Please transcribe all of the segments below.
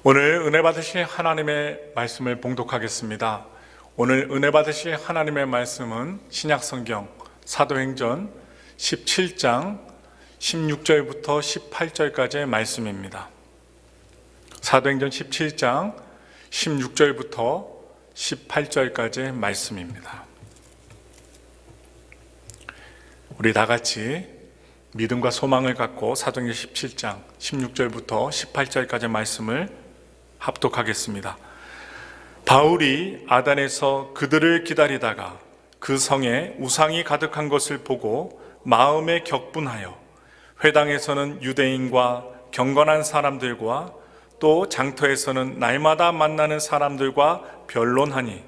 오늘 은혜 받으실 하나님의 말씀을 봉독하겠습니다. 오늘 은혜 받으실 하나님의 말씀은 신약성경 사도행전 17장 16절부터 18절까지의 말씀입니다. 사도행전 17장 16절부터 18절까지의 말씀입니다. 우리 다 같이 믿음과 소망을 갖고 사도행전 17장 16절부터 18절까지의 말씀을 합독하겠습니다. 바울이 아단에서 그들을 기다리다가 그 성에 우상이 가득한 것을 보고 마음에 격분하여 회당에서는 유대인과 경건한 사람들과 또 장터에서는 날마다 만나는 사람들과 변론하니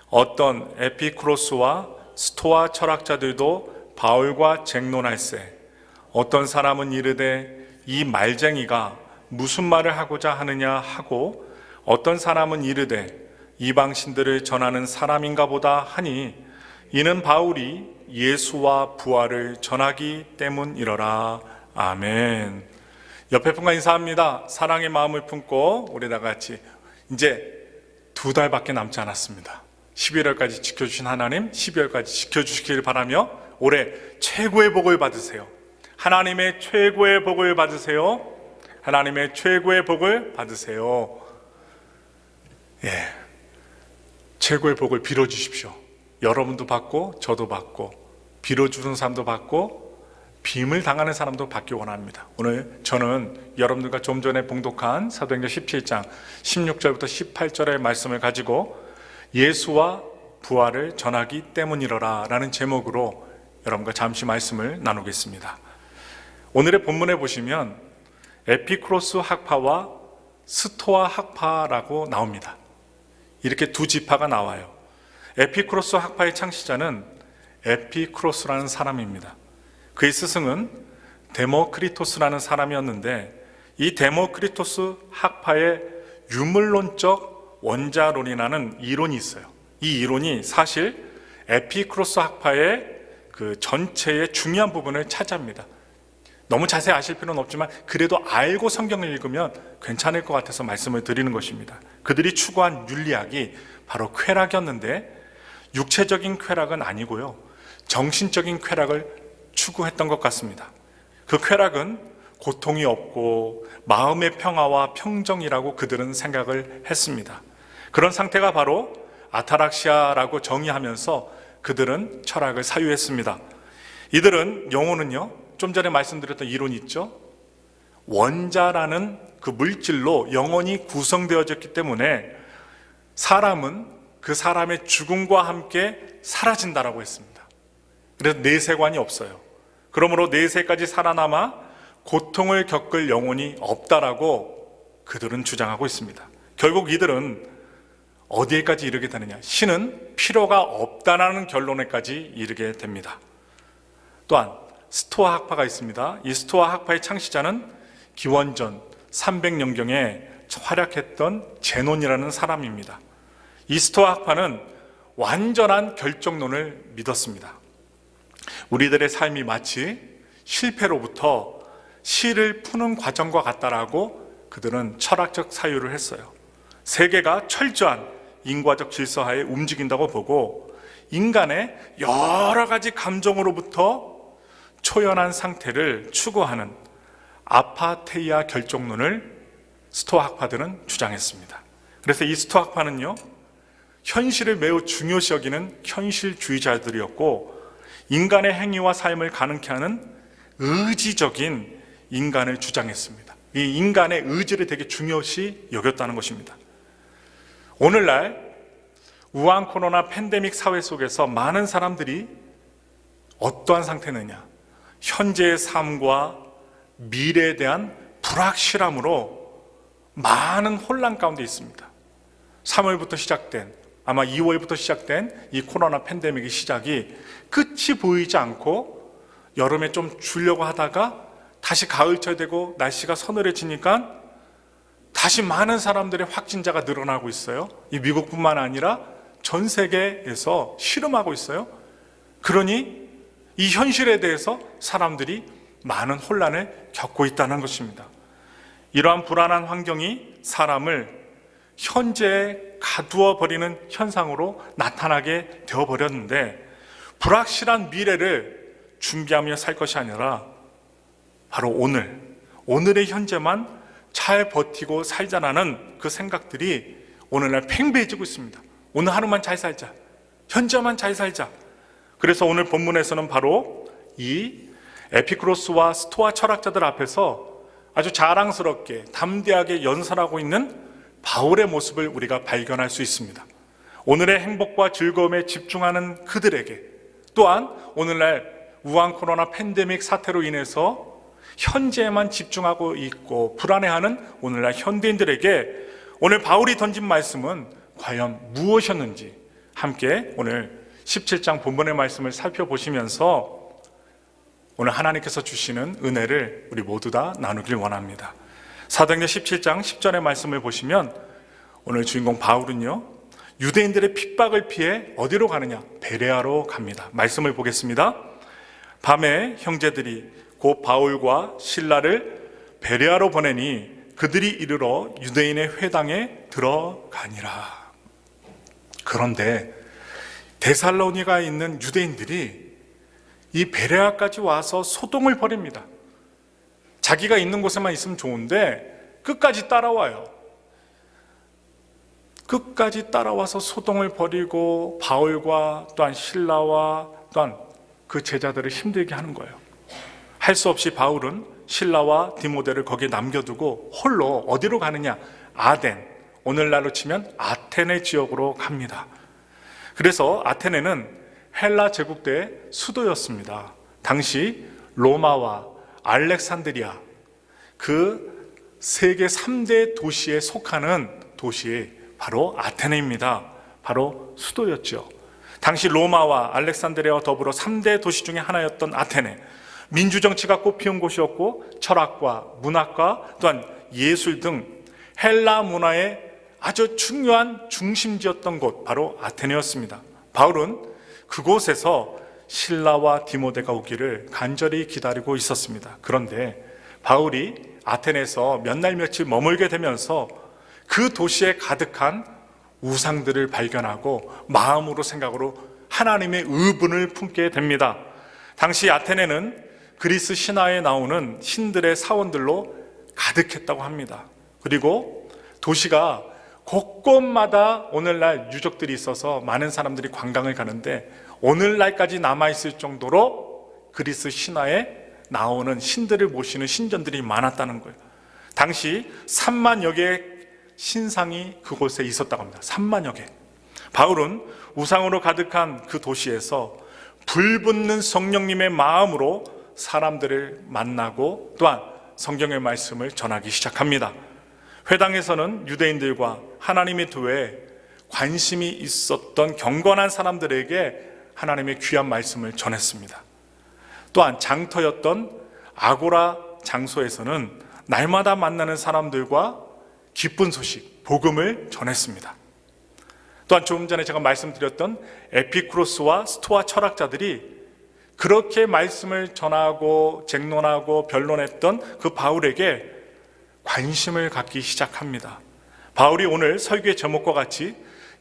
어떤 에피쿠로스와 스토아 철학자들도 바울과 쟁론할세 어떤 사람은 이르되 이 말쟁이가 무슨 말을 하고자 하느냐 하고 어떤 사람은 이르되 이방신들을 전하는 사람인가 보다 하니 이는 바울이 예수와 부활을 전하기 때문이러라. 아멘. 옆에 분과 인사합니다. 사랑의 마음을 품고 우리 다 같이 이제 2달밖에 남지 않았습니다. 11월까지 지켜주신 하나님 12월까지 지켜주시길 바라며 올해 최고의 복을 받으세요. 하나님의 최고의 복을 받으세요. 하나님의 최고의 복을 받으세요. 최고의 복을 빌어주십시오. 여러분도 받고 저도 받고 빌어주는 사람도 받고 빔을 당하는 사람도 받기 원합니다. 오늘 저는 여러분들과 좀 전에 봉독한 사도행전 17장 16절부터 18절의 말씀을 가지고 예수와 부활을 전하기 때문이러라 라는 제목으로 여러분과 잠시 말씀을 나누겠습니다. 오늘의 본문에 보시면 에피쿠로스 학파와 스토아 학파라고 나옵니다. 이렇게 두 지파가 나와요. 에피쿠로스 학파의 창시자는 에피쿠로스라는 사람입니다. 그의 스승은 데모크리토스라는 사람이었는데 이 데모크리토스 학파의 유물론적 원자론이라는 이론이 있어요. 이 이론이 사실 에피쿠로스 학파의 그 전체의 중요한 부분을 차지합니다. 너무 자세히 아실 필요는 없지만 그래도 알고 성경을 읽으면 괜찮을 것 같아서 말씀을 드리는 것입니다. 그들이 추구한 윤리학이 바로 쾌락이었는데 육체적인 쾌락은 아니고요, 정신적인 쾌락을 추구했던 것 같습니다. 그 쾌락은 고통이 없고 마음의 평화와 평정이라고 그들은 생각을 했습니다. 그런 상태가 바로 아타락시아라고 정의하면서 그들은 철학을 사유했습니다. 이들은 영혼은요, 좀 전에 말씀드렸던 이론이 있죠. 원자라는 그 물질로 영혼이 구성되어졌기 때문에 사람은 그 사람의 죽음과 함께 사라진다라고 했습니다. 그래서 내세관이 없어요. 그러므로 내세까지 살아남아 고통을 겪을 영혼이 없다라고 그들은 주장하고 있습니다. 결국 이들은 어디에까지 이르게 되느냐? 신은 필요가 없다라는 결론에까지 이르게 됩니다. 또한 스토아 학파가 있습니다. 이 스토아 학파의 창시자는 기원전 300년경에 활약했던 제논이라는 사람입니다. 이 스토아 학파는 완전한 결정론을 믿었습니다. 우리들의 삶이 마치 실패로부터 실을 푸는 과정과 같다라고 그들은 철학적 사유를 했어요. 세계가 철저한 인과적 질서하에 움직인다고 보고 인간의 여러 가지 감정으로부터 초연한 상태를 추구하는 아파테이아 결정론을 스토아 학파들은 주장했습니다. 그래서 이 스토아 학파는요, 현실을 매우 중요시 여기는 현실주의자들이었고 인간의 행위와 삶을 가능케 하는 의지적인 인간을 주장했습니다. 이 인간의 의지를 되게 중요시 여겼다는 것입니다. 오늘날 우한 코로나 팬데믹 사회 속에서 많은 사람들이 어떠한 상태느냐? 현재의 삶과 미래에 대한 불확실함으로 많은 혼란 가운데 있습니다. 3월부터 시작된, 아마 2월부터 시작된 이 코로나 팬데믹의 시작이 끝이 보이지 않고 여름에 좀 주려고 하다가 다시 가을철 되고 날씨가 서늘해지니까 다시 많은 사람들의 확진자가 늘어나고 있어요. 이 미국뿐만 아니라 전 세계에서 실험하고 있어요. 그러니 이 현실에 대해서 사람들이 많은 혼란을 겪고 있다는 것입니다. 이러한 불안한 환경이 사람을 현재에 가두어 버리는 현상으로 나타나게 되어버렸는데, 불확실한 미래를 준비하며 살 것이 아니라 바로 오늘의 현재만 잘 버티고 살자라는 그 생각들이 오늘날 팽배해지고 있습니다. 오늘 하루만 잘 살자, 현재만 잘 살자. 그래서 오늘 본문에서는 바로 이 에피쿠로스와 스토아 철학자들 앞에서 아주 자랑스럽게 담대하게 연설하고 있는 바울의 모습을 우리가 발견할 수 있습니다. 오늘의 행복과 즐거움에 집중하는 그들에게, 또한 오늘날 우한 코로나 팬데믹 사태로 인해서 현재에만 집중하고 있고 불안해하는 오늘날 현대인들에게 오늘 바울이 던진 말씀은 과연 무엇이었는지 함께 오늘 17장 본문의 말씀을 살펴보시면서 오늘 하나님께서 주시는 은혜를 우리 모두 다 나누길 원합니다. 사도행전 17장 10절의 말씀을 보시면 오늘 주인공 바울은요, 유대인들의 핍박을 피해 어디로 가느냐? 베레아로 갑니다. 말씀을 보겠습니다. 밤에 형제들이 곧 바울과 실라를 베레아로 보내니 그들이 이르러 유대인의 회당에 들어가니라. 그런데 데살로니가에 있는 유대인들이 이 베레아까지 와서 소동을 벌입니다. 자기가 있는 곳에만 있으면 좋은데 끝까지 따라와요. 끝까지 따라와서 소동을 벌이고 바울과 또한 실라와 또한 그 제자들을 힘들게 하는 거예요. 할 수 없이 바울은 실라와 디모데를 거기에 남겨두고 홀로 어디로 가느냐? 아덴, 오늘날로 치면 아테네 지역으로 갑니다. 그래서 아테네는 헬라 제국대의 수도였습니다. 당시 로마와 알렉산드리아, 그 세계 3대 도시에 속하는 도시에 바로 아테네입니다. 바로 수도였죠. 당시 로마와 알렉산드리아와 더불어 3대 도시 중에 하나였던 아테네, 민주정치가 꽃피운 곳이었고 철학과 문학과 또한 예술 등 헬라 문화의 아주 중요한 중심지였던 곳, 바로 아테네였습니다. 바울은 그곳에서 실라와 디모데가 오기를 간절히 기다리고 있었습니다. 그런데 바울이 아테네에서 몇 날 며칠 머물게 되면서 그 도시에 가득한 우상들을 발견하고 마음으로 생각으로 하나님의 의분을 품게 됩니다. 당시 아테네는 그리스 신화에 나오는 신들의 사원들로 가득했다고 합니다. 그리고 도시가 곳곳마다 오늘날 유적들이 있어서 많은 사람들이 관광을 가는데 오늘날까지 남아있을 정도로 그리스 신화에 나오는 신들을 모시는 신전들이 많았다는 거예요. 당시 3만여 개의 신상이 그곳에 있었다고 합니다. 3만여 개. 바울은 우상으로 가득한 그 도시에서 불붙는 성령님의 마음으로 사람들을 만나고 또한 성경의 말씀을 전하기 시작합니다. 회당에서는 유대인들과 하나님의 도에 관심이 있었던 경건한 사람들에게 하나님의 귀한 말씀을 전했습니다. 또한 장터였던 아고라 장소에서는 날마다 만나는 사람들과 기쁜 소식, 복음을 전했습니다. 또한 조금 전에 제가 말씀드렸던 에피쿠로스와 스토아 철학자들이 그렇게 말씀을 전하고 쟁론하고 변론했던 그 바울에게 관심을 갖기 시작합니다. 바울이 오늘 설교의 제목과 같이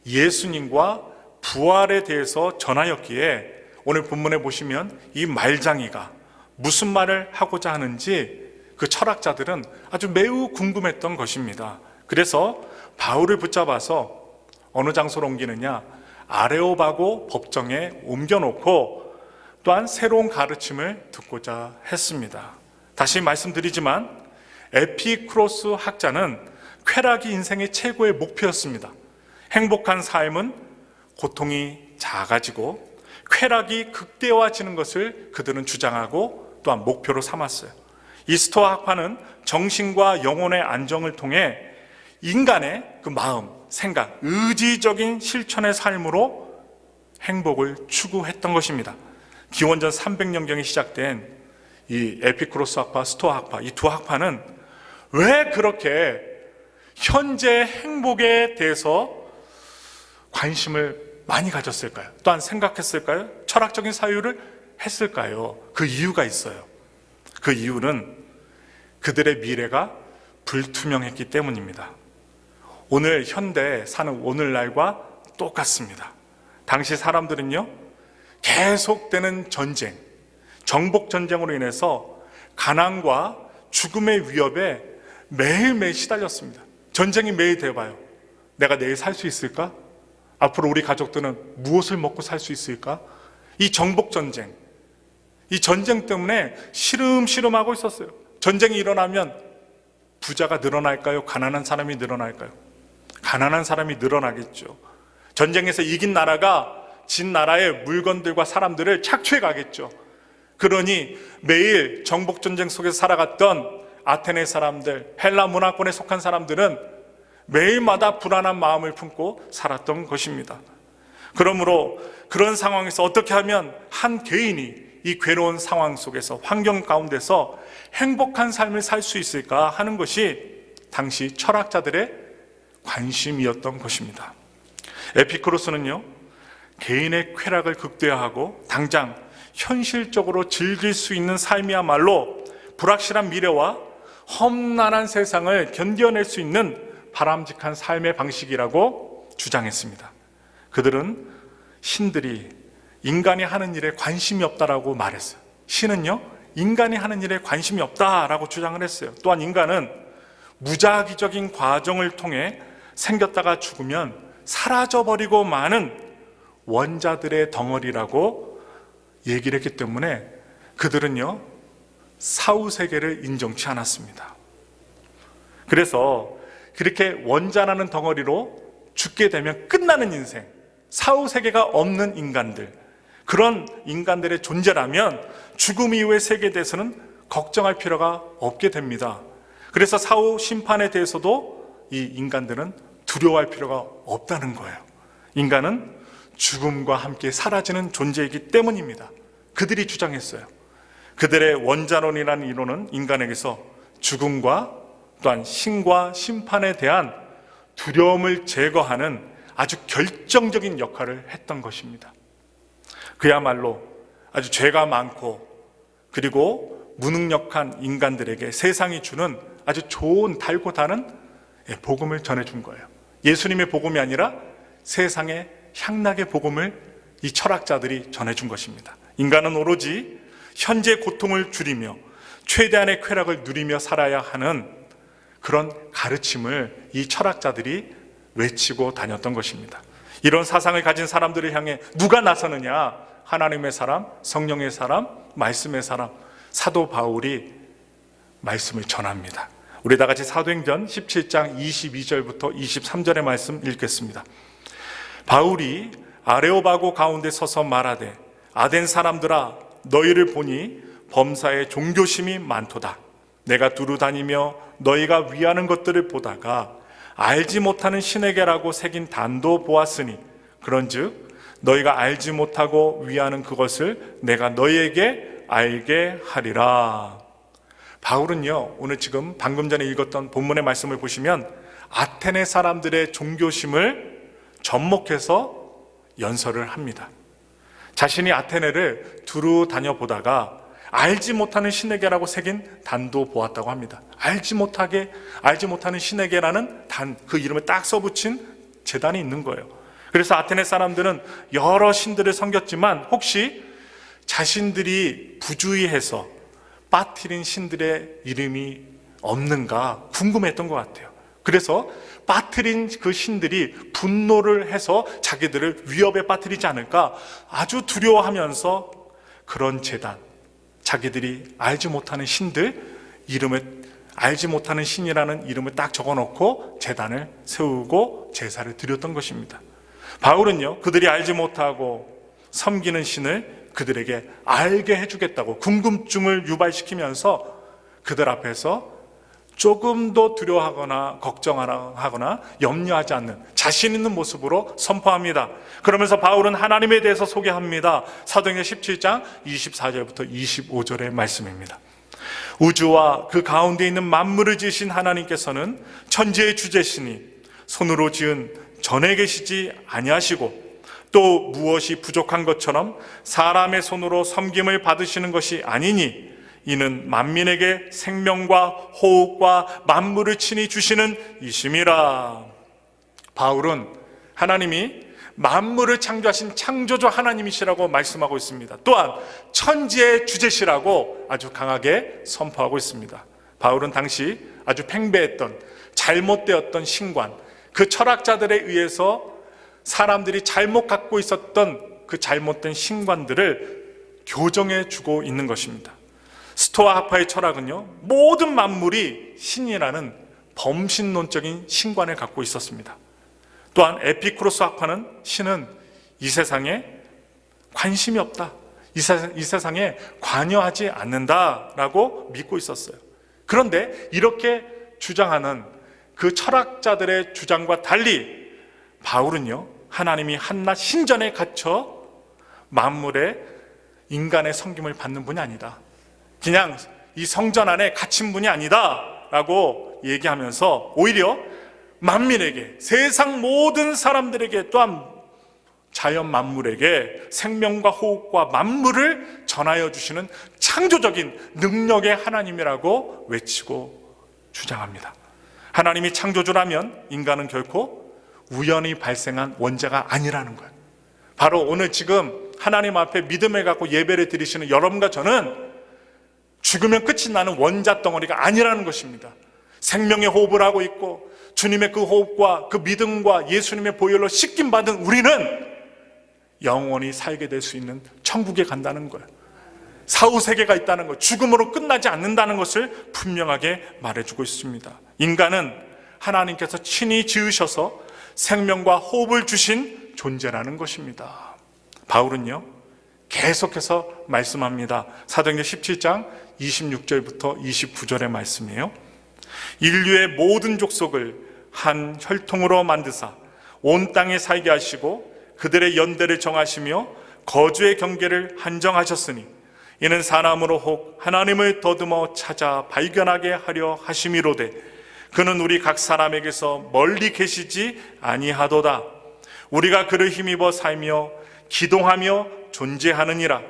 예수님과 부활에 대해서 전하였기에 오늘 본문에 보시면 이 말장이가 무슨 말을 하고자 하는지 그 철학자들은 아주 매우 궁금했던 것입니다. 그래서 바울을 붙잡아서 어느 장소로 옮기느냐? 아레오바고 법정에 옮겨놓고 또한 새로운 가르침을 듣고자 했습니다. 다시 말씀드리지만 에피쿠로스 학자는 쾌락이 인생의 최고의 목표였습니다. 행복한 삶은 고통이 작아지고 쾌락이 극대화지는 것을 그들은 주장하고 또한 목표로 삼았어요. 이 스토아 학파는 정신과 영혼의 안정을 통해 인간의 그 마음, 생각, 의지적인 실천의 삶으로 행복을 추구했던 것입니다. 기원전 300년경에 시작된 이 에피쿠로스 학파, 스토아 학파, 이 두 학파는 왜 그렇게 현재 행복에 대해서 관심을 많이 가졌을까요? 또한 생각했을까요? 철학적인 사유를 했을까요? 그 이유가 있어요. 그 이유는 그들의 미래가 불투명했기 때문입니다. 오늘 현대에 사는 오늘날과 똑같습니다. 당시 사람들은요, 계속되는 전쟁, 정복 전쟁으로 인해서 가난과 죽음의 위협에 매일매일 시달렸습니다. 전쟁이 매일 돼봐요. 내가 내일 살 수 있을까? 앞으로 우리 가족들은 무엇을 먹고 살 수 있을까? 이 정복 전쟁, 이 전쟁 때문에 시름시름하고 있었어요. 전쟁이 일어나면 부자가 늘어날까요? 가난한 사람이 늘어날까요? 가난한 사람이 늘어나겠죠. 전쟁에서 이긴 나라가 진 나라의 물건들과 사람들을 착취해 가겠죠. 그러니 매일 정복 전쟁 속에서 살아갔던 아테네 사람들, 헬라 문화권에 속한 사람들은 매일마다 불안한 마음을 품고 살았던 것입니다. 그러므로 그런 상황에서 어떻게 하면 한 개인이 이 괴로운 상황 속에서, 환경 가운데서 행복한 삶을 살 수 있을까 하는 것이 당시 철학자들의 관심이었던 것입니다. 에피쿠로스는요, 개인의 쾌락을 극대화하고 당장 현실적으로 즐길 수 있는 삶이야말로 불확실한 미래와 험난한 세상을 견뎌낼 수 있는 바람직한 삶의 방식이라고 주장했습니다. 그들은 신들이 인간이 하는 일에 관심이 없다라고 말했어요. 신은요, 인간이 하는 일에 관심이 없다라고 주장을 했어요. 또한 인간은 무작위적인 과정을 통해 생겼다가 죽으면 사라져버리고 마는 원자들의 덩어리라고 얘기를 했기 때문에 그들은요, 사후세계를 인정치 않았습니다. 그래서 그렇게 원자라는 덩어리로 죽게 되면 끝나는 인생, 사후세계가 없는 인간들, 그런 인간들의 존재라면 죽음 이후의 세계에 대해서는 걱정할 필요가 없게 됩니다. 그래서 사후 심판에 대해서도 이 인간들은 두려워할 필요가 없다는 거예요. 인간은 죽음과 함께 사라지는 존재이기 때문입니다. 그들이 주장했어요. 그들의 원자론이라는 이론은 인간에게서 죽음과 또한 신과 심판에 대한 두려움을 제거하는 아주 결정적인 역할을 했던 것입니다. 그야말로 아주 죄가 많고 그리고 무능력한 인간들에게 세상이 주는 아주 좋은 달고 다른 복음을 전해준 거예요. 예수님의 복음이 아니라 세상의 향락의 복음을 이 철학자들이 전해준 것입니다. 인간은 오로지 현재 고통을 줄이며 최대한의 쾌락을 누리며 살아야 하는 그런 가르침을 이 철학자들이 외치고 다녔던 것입니다. 이런 사상을 가진 사람들을 향해 누가 나서느냐? 하나님의 사람, 성령의 사람, 말씀의 사람, 사도 바울이 말씀을 전합니다. 우리 다 같이 사도행전 17장 22절부터 23절의 말씀 읽겠습니다. 바울이 아레오바고 가운데 서서 말하되 아덴 사람들아 너희를 보니 범사에 종교심이 많도다. 내가 두루 다니며 너희가 위하는 것들을 보다가 알지 못하는 신에게라고 새긴 단도 보았으니 그런즉 너희가 알지 못하고 위하는 그것을 내가 너희에게 알게 하리라. 바울은요, 오늘 지금 방금 전에 읽었던 본문의 말씀을 보시면 아테네 사람들의 종교심을 접목해서 연설을 합니다. 자신이 아테네를 두루 다녀보다가 알지 못하는 신에게라고 새긴 단도 보았다고 합니다. 알지 못하는 신에게라는 그 이름을 딱 써붙인 제단이 있는 거예요. 그래서 아테네 사람들은 여러 신들을 섬겼지만 혹시 자신들이 부주의해서 빠뜨린 신들의 이름이 없는가 궁금했던 것 같아요. 그래서 빠뜨린 그 신들이 분노를 해서 자기들을 위협에 빠뜨리지 않을까 아주 두려워하면서 그런 제단, 자기들이 알지 못하는 신들 이름을, 알지 못하는 신이라는 이름을 딱 적어놓고 제단을 세우고 제사를 드렸던 것입니다. 바울은요, 그들이 알지 못하고 섬기는 신을 그들에게 알게 해주겠다고 궁금증을 유발시키면서 그들 앞에서 조금도 두려워하거나 걱정하거나 염려하지 않는 자신 있는 모습으로 선포합니다. 그러면서 바울은 하나님에 대해서 소개합니다. 사도행전 17장 24절부터 25절의 말씀입니다. 우주와 그 가운데 있는 만물을 지으신 하나님께서는 천지의 주제시니 손으로 지은 전에 계시지 아니하시고 또 무엇이 부족한 것처럼 사람의 손으로 섬김을 받으시는 것이 아니니 이는 만민에게 생명과 호흡과 만물을 친히 주시는 이심이라. 바울은 하나님이 만물을 창조하신 창조주 하나님이시라고 말씀하고 있습니다. 또한 천지의 주제시라고 아주 강하게 선포하고 있습니다. 바울은 당시 아주 팽배했던 잘못되었던 신관, 그 철학자들에 의해서 사람들이 잘못 갖고 있었던 그 잘못된 신관들을 교정해 주고 있는 것입니다. 스토아 학파의 철학은요, 모든 만물이 신이라는 범신론적인 신관을 갖고 있었습니다. 또한 에피쿠로스 학파는 신은 이 세상에 관심이 없다, 이 세상에 관여하지 않는다라고 믿고 있었어요. 그런데 이렇게 주장하는 그 철학자들의 주장과 달리 바울은요, 하나님이 한낱 신전에 갇혀 만물의 인간의 섬김을 받는 분이 아니다, 그냥 이 성전 안에 갇힌 분이 아니다 라고 얘기하면서 오히려 만민에게, 세상 모든 사람들에게, 또한 자연 만물에게 생명과 호흡과 만물을 전하여 주시는 창조적인 능력의 하나님이라고 외치고 주장합니다. 하나님이 창조주라면 인간은 결코 우연히 발생한 원자가 아니라는 거예요. 바로 오늘 지금 하나님 앞에 믿음을 갖고 예배를 드리시는 여러분과 저는 죽으면 끝이 나는 원자 덩어리가 아니라는 것입니다. 생명의 호흡을 하고 있고 주님의 그 호흡과 그 믿음과 예수님의 보혈로 씻김 받은 우리는 영원히 살게 될 수 있는 천국에 간다는 거예요. 사후세계가 있다는 것, 죽음으로 끝나지 않는다는 것을 분명하게 말해주고 있습니다. 인간은 하나님께서 친히 지으셔서 생명과 호흡을 주신 존재라는 것입니다. 바울은요, 계속해서 말씀합니다. 사도행전 17장 26절부터 29절의 말씀이에요. 인류의 모든 족속을 한 혈통으로 만드사 온 땅에 살게 하시고 그들의 연대를 정하시며 거주의 경계를 한정하셨으니 이는 사람으로 혹 하나님을 더듬어 찾아 발견하게 하려 하심이로되 그는 우리 각 사람에게서 멀리 계시지 아니하도다. 우리가 그를 힘입어 살며 기동하며 존재하느니라.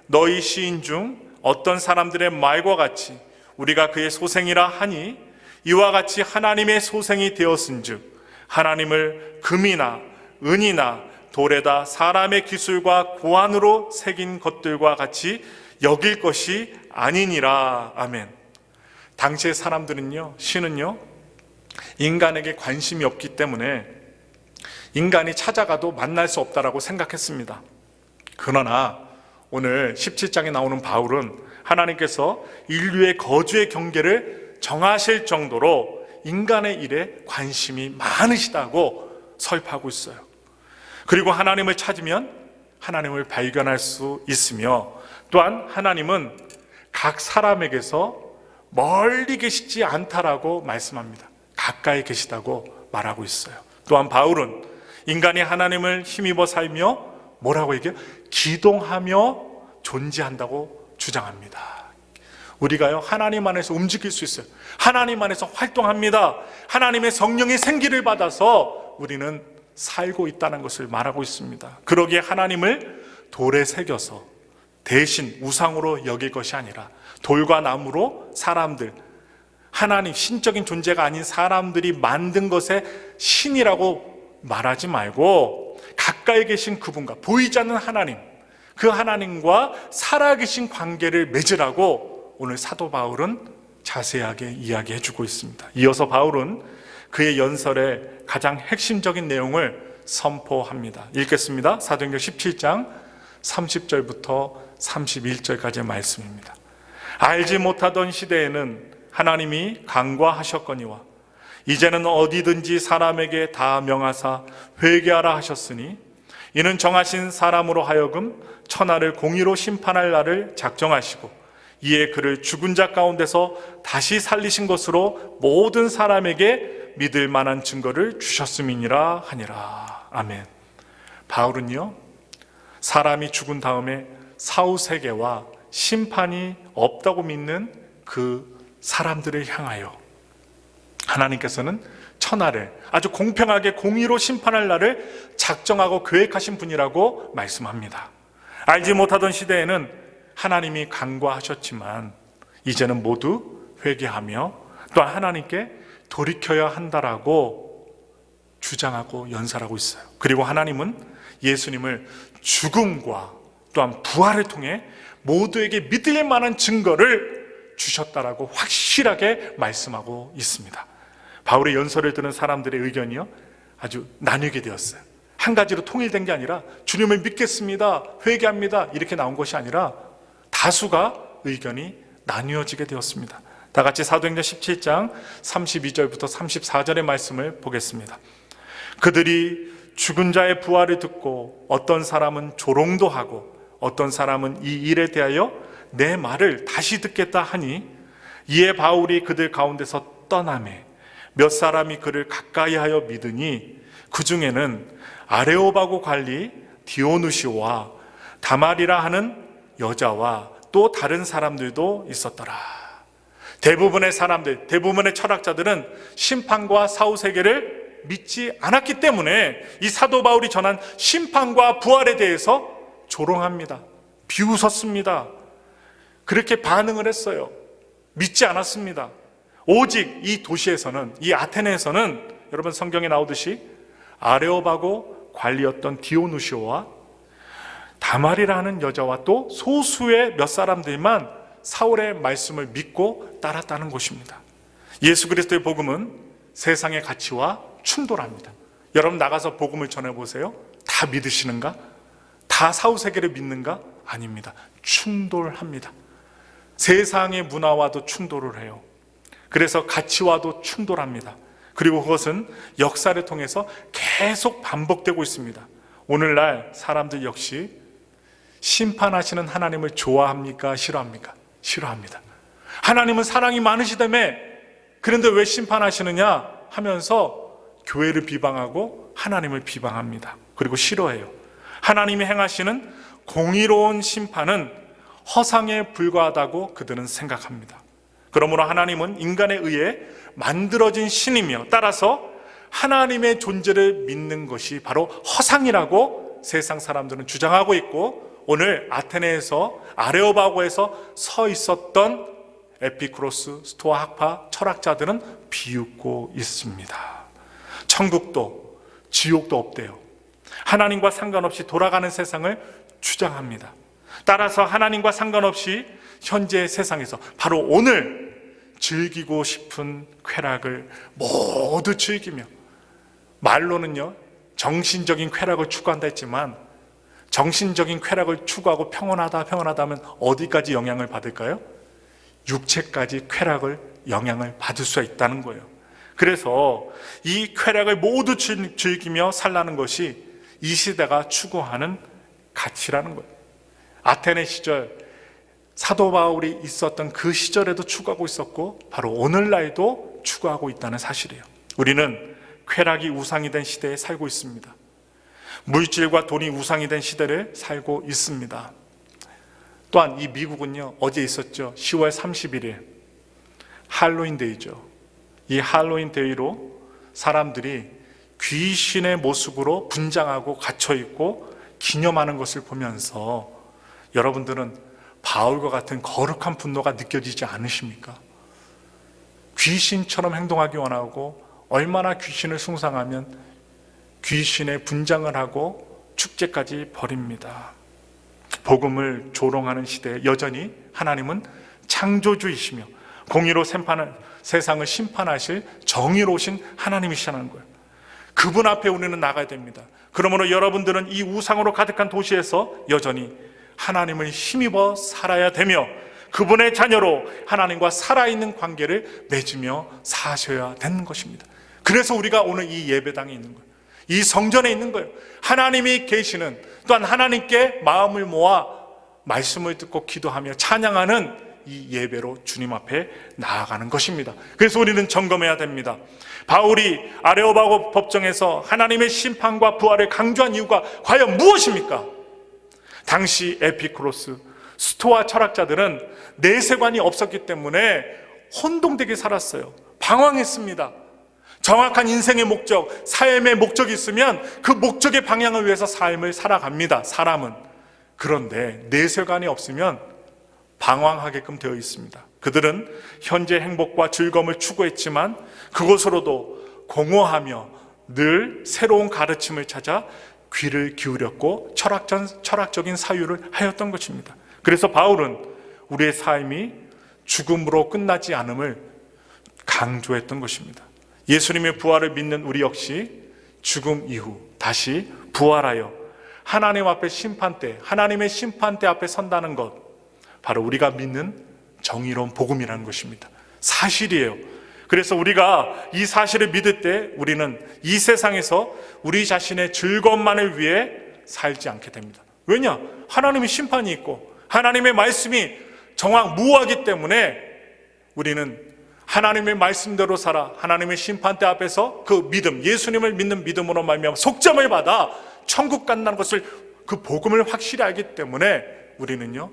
너희 시인 중 어떤 사람들의 말과 같이 우리가 그의 소생이라 하니 이와 같이 하나님의 소생이 되었은즉 하나님을 금이나 은이나 돌에다 사람의 기술과 고안으로 새긴 것들과 같이 여길 것이 아니니라. 아멘. 당시의 사람들은요, 신은요, 인간에게 관심이 없기 때문에 인간이 찾아가도 만날 수 없다라고 생각했습니다. 그러나 오늘 17장에 나오는 바울은 하나님께서 인류의 거주의 경계를 정하실 정도로 인간의 일에 관심이 많으시다고 설파하고 있어요. 그리고 하나님을 찾으면 하나님을 발견할 수 있으며 또한 하나님은 각 사람에게서 멀리 계시지 않다라고 말씀합니다. 가까이 계시다고 말하고 있어요. 또한 바울은 인간이 하나님을 힘입어 살며 뭐라고 얘기해요? 기동하며 존재한다고 주장합니다. 우리가요, 하나님 안에서 움직일 수 있어요. 하나님 안에서 활동합니다. 하나님의 성령의 생기를 받아서 우리는 살고 있다는 것을 말하고 있습니다. 그러기에 하나님을 돌에 새겨서 대신 우상으로 여길 것이 아니라 돌과 나무로 사람들, 하나님, 신적인 존재가 아닌 사람들이 만든 것에 신이라고 말하지 말고 가까이 계신 그분과, 보이지 않는 하나님, 그 하나님과 살아계신 관계를 맺으라고 오늘 사도 바울은 자세하게 이야기해 주고 있습니다. 이어서 바울은 그의 연설의 가장 핵심적인 내용을 선포합니다. 읽겠습니다. 사도행전 17장 30절부터 31절까지의 말씀입니다. 알지 못하던 시대에는 하나님이 간과하셨거니와 이제는 어디든지 사람에게 다 명하사 회개하라 하셨으니 이는 정하신 사람으로 하여금 천하를 공의로 심판할 날을 작정하시고 이에 그를 죽은 자 가운데서 다시 살리신 것으로 모든 사람에게 믿을 만한 증거를 주셨음이니라 하니라. 아멘. 바울은요, 사람이 죽은 다음에 사후세계와 심판이 없다고 믿는 그 사람들을 향하여 하나님께서는 천하를 아주 공평하게 공의로 심판할 날을 작정하고 계획하신 분이라고 말씀합니다. 알지 못하던 시대에는 하나님이 간과하셨지만 이제는 모두 회개하며 또한 하나님께 돌이켜야 한다라고 주장하고 연설하고 있어요. 그리고 하나님은 예수님을 죽음과 또한 부활을 통해 모두에게 믿을 만한 증거를 주셨다라고 확실하게 말씀하고 있습니다. 바울의 연설을 들은 사람들의 의견이요, 아주 나뉘게 되었어요. 한 가지로 통일된 게 아니라 주님을 믿겠습니다, 회개합니다 이렇게 나온 것이 아니라 다수가 의견이 나뉘어지게 되었습니다. 다 같이 사도행전 17장 32절부터 34절의 말씀을 보겠습니다. 그들이 죽은 자의 부활을 듣고 어떤 사람은 조롱도 하고 어떤 사람은 이 일에 대하여 내 말을 다시 듣겠다 하니, 이에 바울이 그들 가운데서 떠나매 몇 사람이 그를 가까이 하여 믿으니 그 중에는 아레오바고 관리 디오누시오와 다말이라 하는 여자와 또 다른 사람들도 있었더라. 대부분의 사람들, 대부분의 철학자들은 심판과 사후세계를 믿지 않았기 때문에 이 사도 바울이 전한 심판과 부활에 대해서 조롱합니다. 비웃었습니다. 그렇게 반응을 했어요. 믿지 않았습니다. 오직 이 도시에서는, 이 아테네에서는 여러분 성경에 나오듯이 아레오바고 관리였던 디오누시오와 다말이라는 여자와 또 소수의 몇 사람들만 사울의 말씀을 믿고 따랐다는 것입니다. 예수 그리스도의 복음은 세상의 가치와 충돌합니다. 여러분 나가서 복음을 전해보세요. 다 믿으시는가? 다 사후세계를 믿는가? 아닙니다. 충돌합니다. 세상의 문화와도 충돌을 해요. 그래서 가치와도 충돌합니다. 그리고 그것은 역사를 통해서 계속 반복되고 있습니다. 오늘날 사람들 역시 심판하시는 하나님을 좋아합니까? 싫어합니까? 싫어합니다. 하나님은 사랑이 많으시다며 그런데 왜 심판하시느냐 하면서 교회를 비방하고 하나님을 비방합니다. 그리고 싫어해요. 하나님이 행하시는 공의로운 심판은 허상에 불과하다고 그들은 생각합니다. 그러므로 하나님은 인간에 의해 만들어진 신이며 따라서 하나님의 존재를 믿는 것이 바로 허상이라고 세상 사람들은 주장하고 있고, 오늘 아테네에서 아레오바고에서 서 있었던 에피쿠로스, 스토아 학파 철학자들은 비웃고 있습니다. 천국도 지옥도 없대요. 하나님과 상관없이 돌아가는 세상을 주장합니다. 따라서 하나님과 상관없이 현재 세상에서 바로 오늘 즐기고 싶은 쾌락을 모두 즐기며, 말로는요 정신적인 쾌락을 추구한다 했지만 정신적인 쾌락을 추구하고 평온하다 하면 어디까지 영향을 받을까요? 육체까지 쾌락을 영향을 받을 수 있다는 거예요. 그래서 이 쾌락을 모두 즐기며 살라는 것이 이 시대가 추구하는 가치라는 거예요. 아테네 시절 사도 바울이 있었던 그 시절에도 추구하고 있었고 바로 오늘날도 추구하고 있다는 사실이에요. 우리는 쾌락이 우상이 된 시대에 살고 있습니다. 물질과 돈이 우상이 된 시대를 살고 있습니다. 또한 이 미국은요, 어제 있었죠. 10월 31일 할로윈 데이죠. 이 할로윈 데이로 사람들이 귀신의 모습으로 분장하고 갇혀있고 기념하는 것을 보면서 여러분들은 바울과 같은 거룩한 분노가 느껴지지 않으십니까? 귀신처럼 행동하기 원하고 얼마나 귀신을 숭상하면 귀신의 분장을 하고 축제까지 벌입니다. 복음을 조롱하는 시대에 여전히 하나님은 창조주이시며 공의로 세상을 심판하실 정의로우신 하나님이시라는 거예요. 그분 앞에 우리는 나가야 됩니다. 그러므로 여러분들은 이 우상으로 가득한 도시에서 여전히 하나님을 힘입어 살아야 되며 그분의 자녀로 하나님과 살아있는 관계를 맺으며 사셔야 되는 것입니다. 그래서 우리가 오늘 이 예배당에 있는 거예요. 이 성전에 있는 거예요. 하나님이 계시는, 또한 하나님께 마음을 모아 말씀을 듣고 기도하며 찬양하는 이 예배로 주님 앞에 나아가는 것입니다. 그래서 우리는 점검해야 됩니다. 바울이 아레오바고 법정에서 하나님의 심판과 부활을 강조한 이유가 과연 무엇입니까? 당시 에피쿠로스, 스토아 철학자들은 내세관이 없었기 때문에 혼동되게 살았어요. 방황했습니다. 정확한 인생의 목적, 삶의 목적이 있으면 그 목적의 방향을 위해서 삶을 살아갑니다. 사람은. 그런데 내세관이 없으면 방황하게끔 되어 있습니다. 그들은 현재 행복과 즐거움을 추구했지만 그것으로도 공허하며 늘 새로운 가르침을 찾아 귀를 기울였고 철학적인 사유를 하였던 것입니다. 그래서 바울은 우리의 삶이 죽음으로 끝나지 않음을 강조했던 것입니다. 예수님의 부활을 믿는 우리 역시 죽음 이후 다시 부활하여 하나님 앞에 하나님의 심판대 앞에 선다는 것, 바로 우리가 믿는 정의로운 복음이라는 것입니다. 사실이에요. 그래서 우리가 이 사실을 믿을 때 우리는 이 세상에서 우리 자신의 즐거움만을 위해 살지 않게 됩니다. 왜냐? 하나님의 심판이 있고 하나님의 말씀이 정확무하기 때문에 우리는 하나님의 말씀대로 살아 하나님의 심판대 앞에서 그 믿음, 예수님을 믿는 믿음으로 말미암아 속점을 받아 천국 간다는 것을, 그 복음을 확실히 알기 때문에 우리는요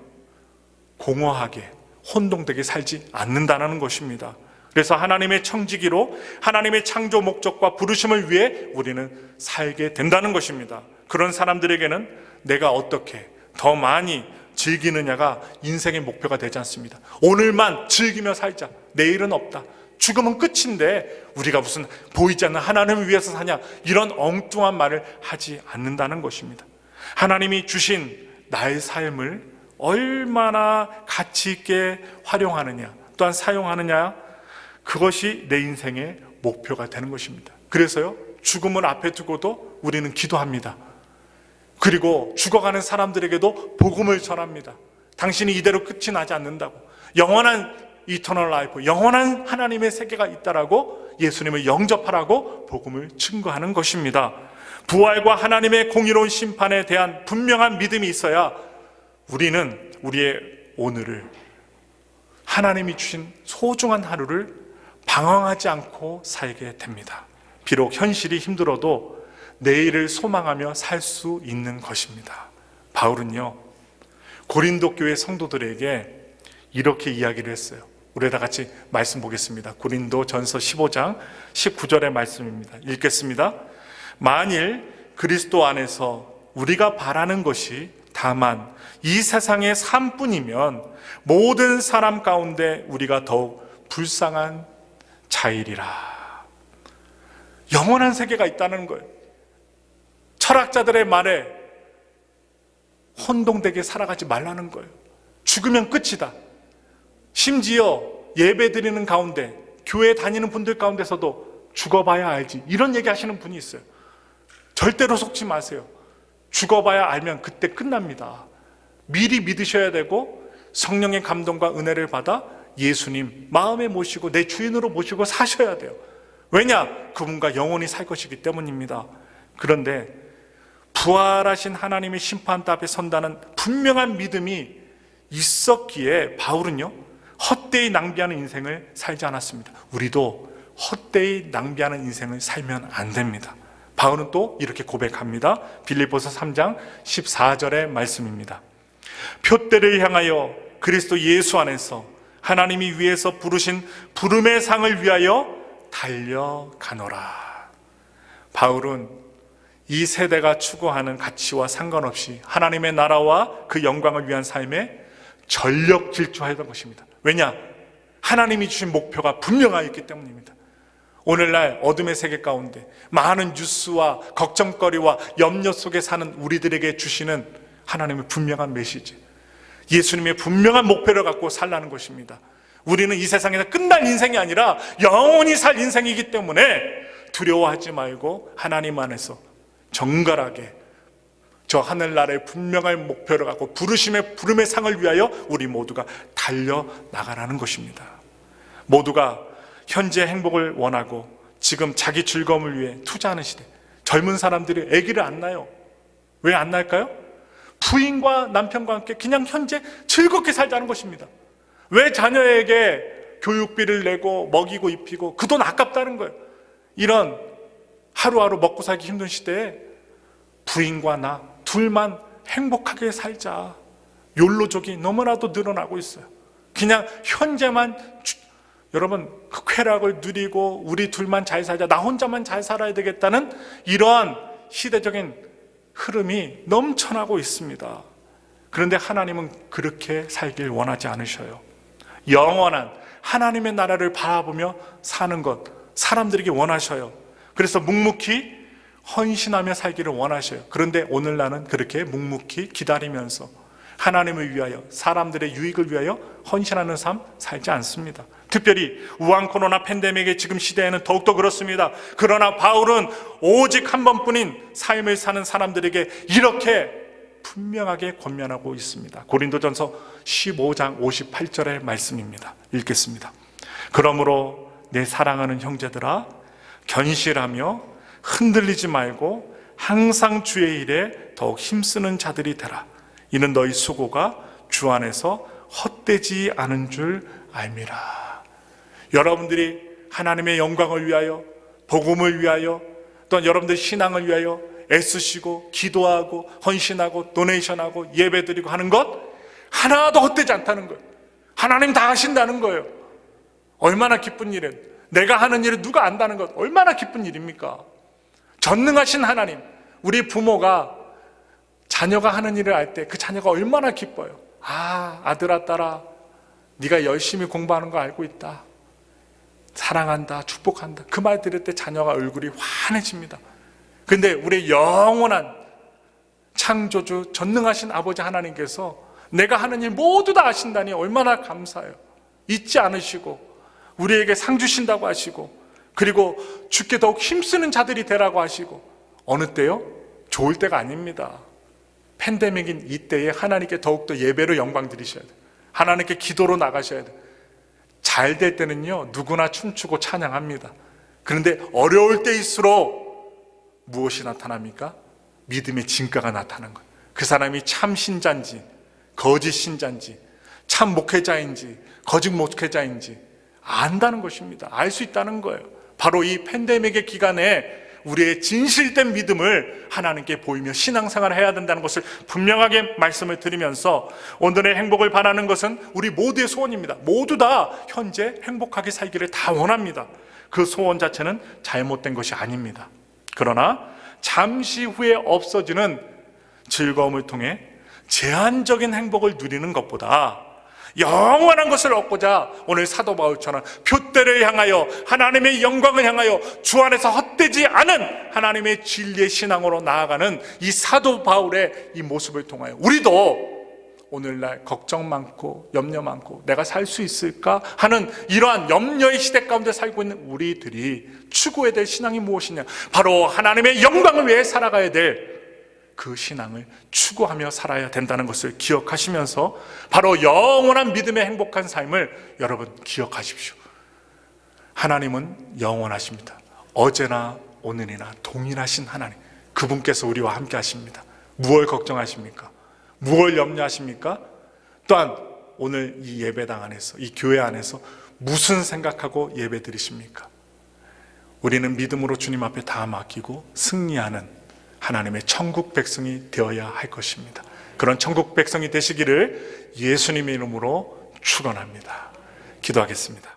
공허하게 혼동되게 살지 않는다는 것입니다. 그래서 하나님의 청지기로 하나님의 창조 목적과 부르심을 위해 우리는 살게 된다는 것입니다. 그런 사람들에게는 내가 어떻게 더 많이 즐기느냐가 인생의 목표가 되지 않습니다. 오늘만 즐기며 살자. 내일은 없다. 죽음은 끝인데 우리가 무슨 보이지 않는 하나님을 위해서 사냐, 이런 엉뚱한 말을 하지 않는다는 것입니다. 하나님이 주신 나의 삶을 얼마나 가치 있게 활용하느냐, 또한 사용하느냐, 그것이 내 인생의 목표가 되는 것입니다. 그래서요, 죽음을 앞에 두고도 우리는 기도합니다. 그리고 죽어가는 사람들에게도 복음을 전합니다. 당신이 이대로 끝이 나지 않는다고, 영원한 이터널 라이프, 영원한 하나님의 세계가 있다라고 예수님을 영접하라고 복음을 증거하는 것입니다. 부활과 하나님의 공의로운 심판에 대한 분명한 믿음이 있어야 우리는 우리의 오늘을, 하나님이 주신 소중한 하루를 방황하지 않고 살게 됩니다. 비록 현실이 힘들어도 내일을 소망하며 살 수 있는 것입니다. 바울은요, 고린도 교회 성도들에게 이렇게 이야기를 했어요. 우리 다 같이 말씀 보겠습니다. 고린도 전서 15장 19절의 말씀입니다. 읽겠습니다. 만일 그리스도 안에서 우리가 바라는 것이 다만 이 세상의 삶뿐이면 모든 사람 가운데 우리가 더욱 불쌍한 자이리라. 영원한 세계가 있다는 거예요. 철학자들의 말에 혼동되게 살아가지 말라는 거예요. 죽으면 끝이다. 심지어 예배 드리는 가운데, 교회 다니는 분들 가운데서도 죽어봐야 알지, 이런 얘기 하시는 분이 있어요. 절대로 속지 마세요. 죽어봐야 알면 그때 끝납니다. 미리 믿으셔야 되고 성령의 감동과 은혜를 받아 예수님 마음에 모시고 내 주인으로 모시고 사셔야 돼요. 왜냐? 그분과 영원히 살 것이기 때문입니다. 그런데 부활하신 하나님의 심판대 앞에 선다는 분명한 믿음이 있었기에 바울은요, 헛되이 낭비하는 인생을 살지 않았습니다. 우리도 헛되이 낭비하는 인생을 살면 안 됩니다. 바울은 또 이렇게 고백합니다. 빌립보서 3장 14절의 말씀입니다. 표대를 향하여 그리스도 예수 안에서 하나님이 위에서 부르신 부름의 상을 위하여 달려가노라. 바울은 이 세대가 추구하는 가치와 상관없이 하나님의 나라와 그 영광을 위한 삶에 전력 질주하였던 것입니다. 왜냐? 하나님이 주신 목표가 분명하였기 때문입니다. 오늘날 어둠의 세계 가운데 많은 뉴스와 걱정거리와 염려 속에 사는 우리들에게 주시는 하나님의 분명한 메시지, 예수님의 분명한 목표를 갖고 살라는 것입니다. 우리는 이 세상에서 끝날 인생이 아니라 영원히 살 인생이기 때문에 두려워하지 말고 하나님 안에서 정갈하게 저 하늘나라의 분명한 목표를 갖고 부름의 상을 위하여 우리 모두가 달려나가라는 것입니다. 모두가 현재 행복을 원하고 지금 자기 즐거움을 위해 투자하는 시대, 젊은 사람들이 아기를 안 낳아요. 왜 안 낳을까요? 부인과 남편과 함께 그냥 현재 즐겁게 살자는 것입니다. 왜 자녀에게 교육비를 내고 먹이고 입히고 그 돈 아깝다는 거예요. 이런 하루하루 먹고 살기 힘든 시대에 부인과 나 둘만 행복하게 살자, 욜로족이 너무나도 늘어나고 있어요. 그냥 현재만, 여러분, 그 쾌락을 누리고 우리 둘만 잘 살자, 나 혼자만 잘 살아야 되겠다는 이러한 시대적인 흐름이 넘쳐나고 있습니다. 그런데 하나님은 그렇게 살길 원하지 않으셔요. 영원한 하나님의 나라를 바라보며 사는 것 사람들에게 원하셔요. 그래서 묵묵히 헌신하며 살기를 원하셔요. 그런데 오늘 나는 그렇게 묵묵히 기다리면서 하나님을 위하여, 사람들의 유익을 위하여 헌신하는 삶 살지 않습니다. 특별히 우한 코로나 팬데믹의 지금 시대에는 더욱더 그렇습니다. 그러나 바울은 오직 한 번뿐인 삶을 사는 사람들에게 이렇게 분명하게 권면하고 있습니다. 고린도전서 15장 58절의 말씀입니다. 읽겠습니다. 그러므로 내 사랑하는 형제들아, 견실하며 흔들리지 말고 항상 주의 일에 더욱 힘쓰는 자들이 되라. 이는 너희 수고가 주 안에서 헛되지 않은 줄 알미라. 여러분들이 하나님의 영광을 위하여, 복음을 위하여, 또한 여러분들 신앙을 위하여 애쓰시고 기도하고 헌신하고 도네이션하고 예배드리고 하는 것 하나도 헛되지 않다는 거예요. 하나님 다 하신다는 거예요. 얼마나 기쁜 일이에요. 내가 하는 일을 누가 안다는 것 얼마나 기쁜 일입니까? 전능하신 하나님, 우리 부모가 자녀가 하는 일을 알 때 그 자녀가 얼마나 기뻐요. 아, 아들아 딸아, 네가 열심히 공부하는 거 알고 있다, 사랑한다, 축복한다, 그 말 들을 때 자녀가 얼굴이 환해집니다. 그런데 우리 영원한 창조주 전능하신 아버지 하나님께서 내가 하는 일 모두 다 아신다니 얼마나 감사해요. 잊지 않으시고 우리에게 상 주신다고 하시고, 그리고 주께 더욱 힘쓰는 자들이 되라고 하시고, 어느 때요? 좋을 때가 아닙니다. 팬데믹인 이때에 하나님께 더욱더 예배로 영광 드리셔야 돼요. 하나님께 기도로 나가셔야 돼요. 잘 될 때는요 누구나 춤추고 찬양합니다. 그런데 어려울 때일수록 무엇이 나타납니까? 믿음의 진가가 나타나는 거예요. 그 사람이 참 신자인지 거짓 신자인지, 참 목회자인지 거짓 목회자인지 안다는 것입니다. 알 수 있다는 거예요. 바로 이 팬데믹의 기간에 우리의 진실된 믿음을 하나님께 보이며 신앙생활을 해야 된다는 것을 분명하게 말씀을 드리면서, 오늘의 행복을 바라는 것은 우리 모두의 소원입니다. 모두 다 현재 행복하게 살기를 다 원합니다. 그 소원 자체는 잘못된 것이 아닙니다. 그러나 잠시 후에 없어지는 즐거움을 통해 제한적인 행복을 누리는 것보다 영원한 것을 얻고자 오늘 사도 바울처럼 표대를 향하여 하나님의 영광을 향하여 주 안에서 헛되지 않은 하나님의 진리의 신앙으로 나아가는 이 사도 바울의 이 모습을 통하여 우리도 오늘날 걱정 많고 염려 많고 내가 살 수 있을까 하는 이러한 염려의 시대 가운데 살고 있는 우리들이 추구해야 될 신앙이 무엇이냐, 바로 하나님의 영광을 위해 살아가야 될 그 신앙을 추구하며 살아야 된다는 것을 기억하시면서 바로 영원한 믿음의 행복한 삶을 여러분 기억하십시오. 하나님은 영원하십니다. 어제나 오늘이나 동일하신 하나님, 그분께서 우리와 함께 하십니다. 무엇을 걱정하십니까? 무엇을 염려하십니까? 또한 오늘 이 예배당 안에서, 이 교회 안에서 무슨 생각하고 예배 드리십니까? 우리는 믿음으로 주님 앞에 다 맡기고 승리하는 하나님의 천국 백성이 되어야 할 것입니다. 그런 천국 백성이 되시기를 예수님의 이름으로 축원합니다. 기도하겠습니다.